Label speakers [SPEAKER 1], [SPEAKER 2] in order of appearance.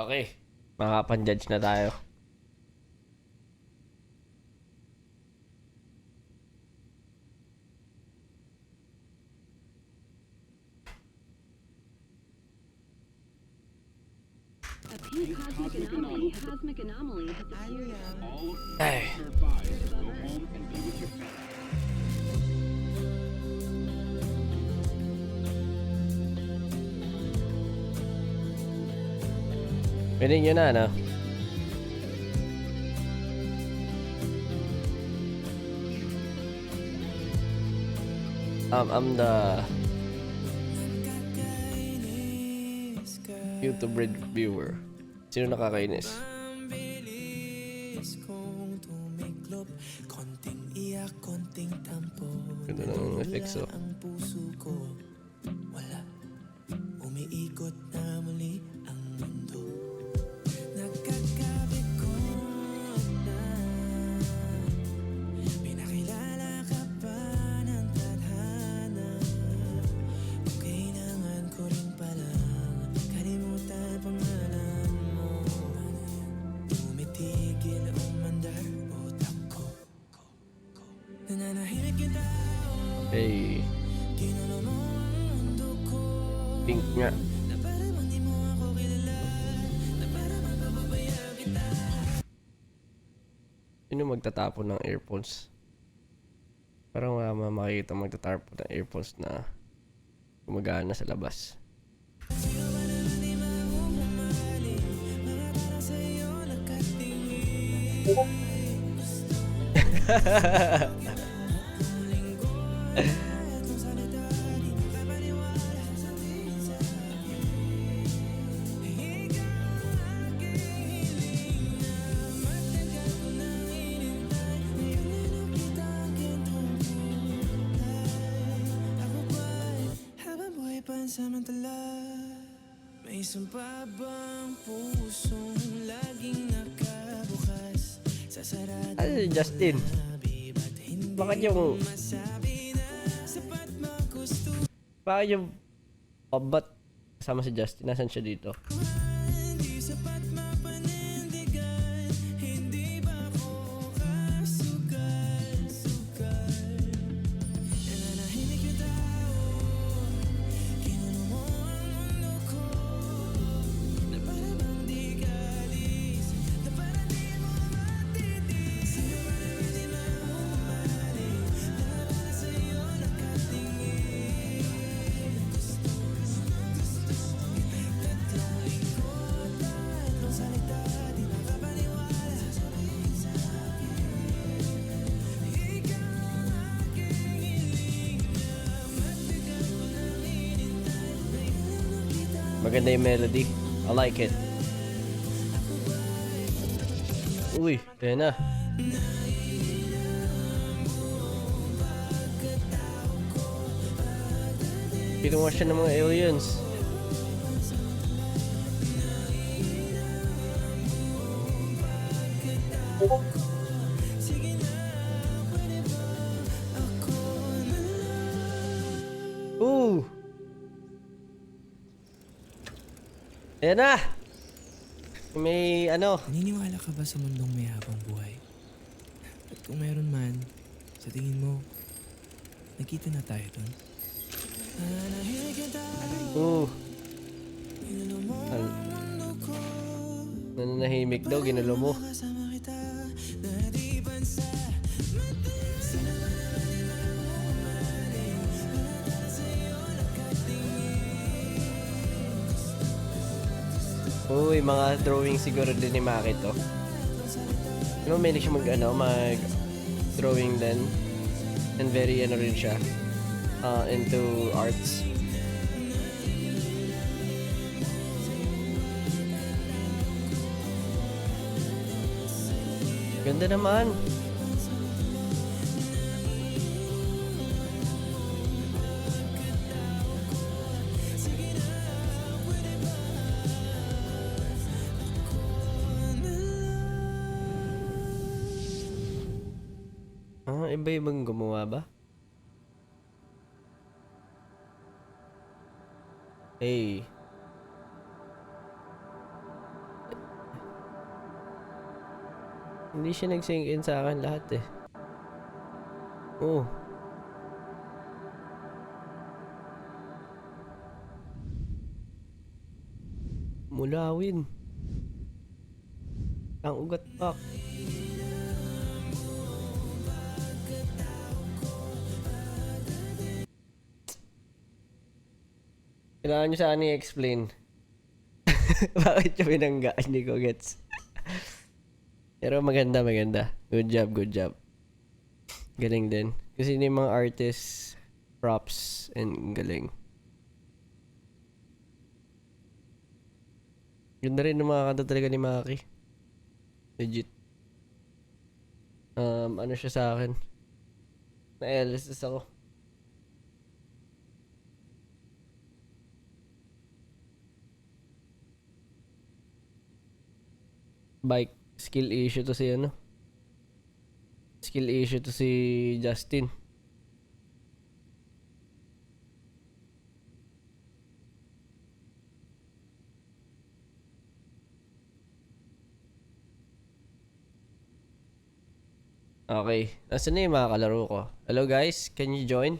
[SPEAKER 1] Okay, makapan-judge na tayo.
[SPEAKER 2] A pink cosmic anomaly has appeared.
[SPEAKER 1] Ay. Pwede nyo na, no? I'm the YouTube reviewer. Sino nakakainis? Ganda ng effects, oh.
[SPEAKER 3] Umiikot na muli ang mundo. Pinakilala ka pa ng tadhana. Kailangan ko rin palang kalimutan pangalan mo. Tumitigil umandar utak ko. Nananahimik yung tao.
[SPEAKER 1] Hey.
[SPEAKER 3] Ginulo mo ang mundo ko.
[SPEAKER 1] Pink nga.
[SPEAKER 3] Na para bang di mo ako kilala. Na para bang pababayaan kita.
[SPEAKER 1] Sino magtatapon ng earphones? Parang wala makikita magtatapon ng earphones na gumagana sa labas.
[SPEAKER 3] Sino ba naman di mahuhumaling? Mga para sa'yo nakatingin. Itong salita di makapaniwala sa tingin sa akin. Ikaw ang aking hiling na matagal ko nang hinintay. Ngayon na nakita ang gintong kulay. Ako ba'y habang buhay pansamantala? May sumpa bang pusong laging nakabukas? Sa sarado
[SPEAKER 1] Ano si Justin? Bakit yung... Bakit yung... Ba't kasama si Justin? Nasaan siya dito?
[SPEAKER 3] Hindi sapat mapanindigan. Hindi ba ako kasugal-sugal? Nananahimik yung tao. Kinulo mo ang mundo ko. Na para bang di ka alis. Na para di mo matitis. Sino ba naman di mahumaling? Na para sa'yo nakatingin. Tatlong lingkod, tatlong salita. Di makapaniwala sasabihin sa akin. Ikaw ang aking hiling na matagal ko nang hinintay. Ngayon lang nakita
[SPEAKER 1] Maganda yung melody. I like it. Uy, kaya na. Kinuha siya ng mga aliens. Ooh! Ayan na! May ano.
[SPEAKER 3] Naniniwala ka ba sa mundong may habang buhay? At kung meron man, sa tingin mo, nakita na tayo dun?
[SPEAKER 1] Ooh. Nananahimik daw, ginulo mo. Uy, mga drawing siguro din ni Maki to. Di ba may siya mag drawing din. And very ano rin siya. Into arts. Ganda naman. Iba-ibang gumawa ba? Hey. Hindi siya nag-sync in sa akin lahat eh. Oh. Mulawin. Ang ugat pak. Kailangan nyo sana i-explain. Bakit yung binangga? Hindi ko gets. Pero maganda, maganda. Good job, good job. Galing din. Kasi yung mga artists, props, and galing. Ganda rin ng mga kanta talaga ni Maki. Legit. Ano siya sa akin? Na-LSS ako. Bike. Skill issue to si ano? Skill issue to si Justin. Okay. Nasaan na yung mga kalaro ko? Hello guys, can you join?